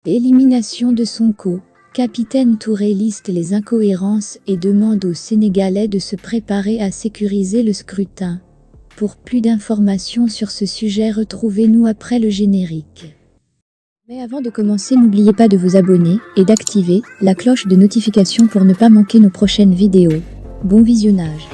Élimination de Sonko. Capitaine Touré liste les incohérences et demande aux Sénégalais de se préparer à sécuriser le scrutin. Pour plus d'informations sur ce sujet, retrouvez-nous après le générique. Mais avant de commencer, n'oubliez pas de vous abonner et d'activer la cloche de notification pour ne pas manquer nos prochaines vidéos. Bon visionnage.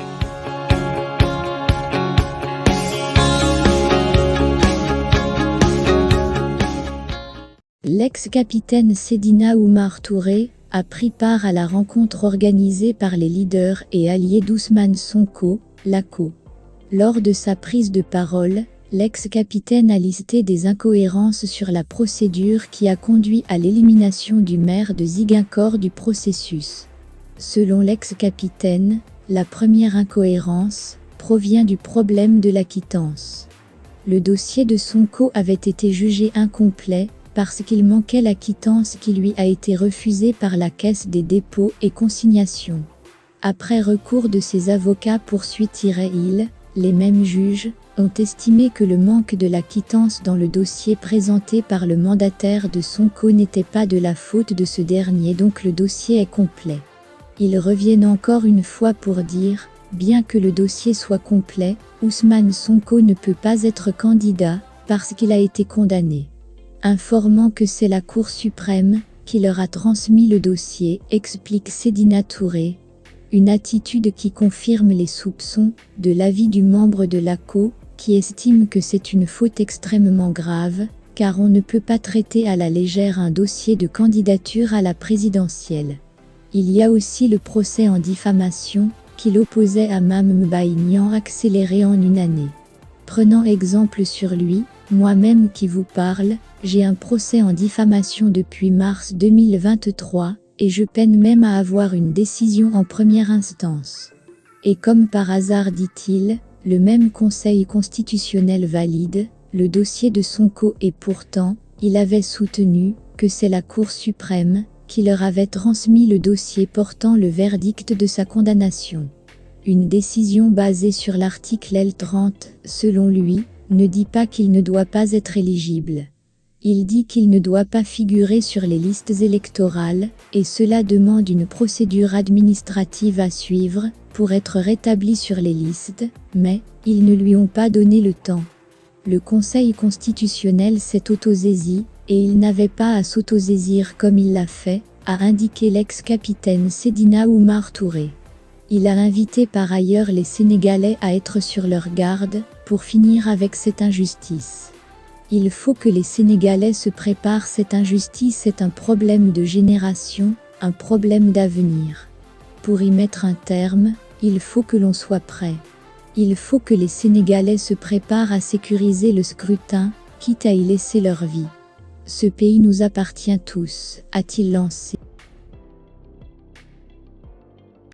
L'ex-capitaine Seydina Oumar Touré a pris part à la rencontre organisée par les leaders et alliés d'Ousmane Sonko, l'ACO. Lors de sa prise de parole, l'ex-capitaine a listé des incohérences sur la procédure qui a conduit à l'élimination du maire de Ziguinchor du processus. Selon l'ex-capitaine, la première incohérence provient du problème de la quittance. Le dossier de Sonko avait été jugé incomplet parce qu'il manquait la quittance qui lui a été refusée par la Caisse des dépôts et consignations. Après recours de ses avocats poursuit-il, les mêmes juges ont estimé que le manque de la quittance dans le dossier présenté par le mandataire de Sonko n'était pas de la faute de ce dernier, donc le dossier est complet. Ils reviennent encore une fois pour dire, bien que le dossier soit complet, Ousmane Sonko ne peut pas être candidat parce qu'il a été condamné. Informant que c'est la Cour suprême qui leur a transmis le dossier, explique Seydina Touré. Une attitude qui confirme les soupçons de l'avis du membre de l'ACO, qui estime que c'est une faute extrêmement grave, car on ne peut pas traiter à la légère un dossier de candidature à la présidentielle. Il y a aussi le procès en diffamation, qui l'opposait à Mame Mbaye Niang accéléré en une année. Prenant exemple sur lui, moi-même qui vous parle, j'ai un procès en diffamation depuis mars 2023, et je peine même à avoir une décision en première instance. Et comme par hasard, dit-il, le même Conseil constitutionnel valide le dossier de Sonko et pourtant, il avait soutenu que c'est la Cour suprême qui leur avait transmis le dossier portant le verdict de sa condamnation. Une décision basée sur l'article L30, selon lui, ne dit pas qu'il ne doit pas être éligible. Il dit qu'il ne doit pas figurer sur les listes électorales, et cela demande une procédure administrative à suivre pour être rétabli sur les listes, mais ils ne lui ont pas donné le temps. Le Conseil constitutionnel s'est autosaisi, et il n'avait pas à s'autosaisir comme il l'a fait, a indiqué l'ex-capitaine Seydina Oumar Touré. Il a invité par ailleurs les Sénégalais à être sur leur garde pour finir avec cette injustice. Il faut que les Sénégalais se préparent, cette injustice est un problème de génération, un problème d'avenir. Pour y mettre un terme, il faut que l'on soit prêt. Il faut que les Sénégalais se préparent à sécuriser le scrutin, quitte à y laisser leur vie. Ce pays nous appartient tous, a-t-il lancé.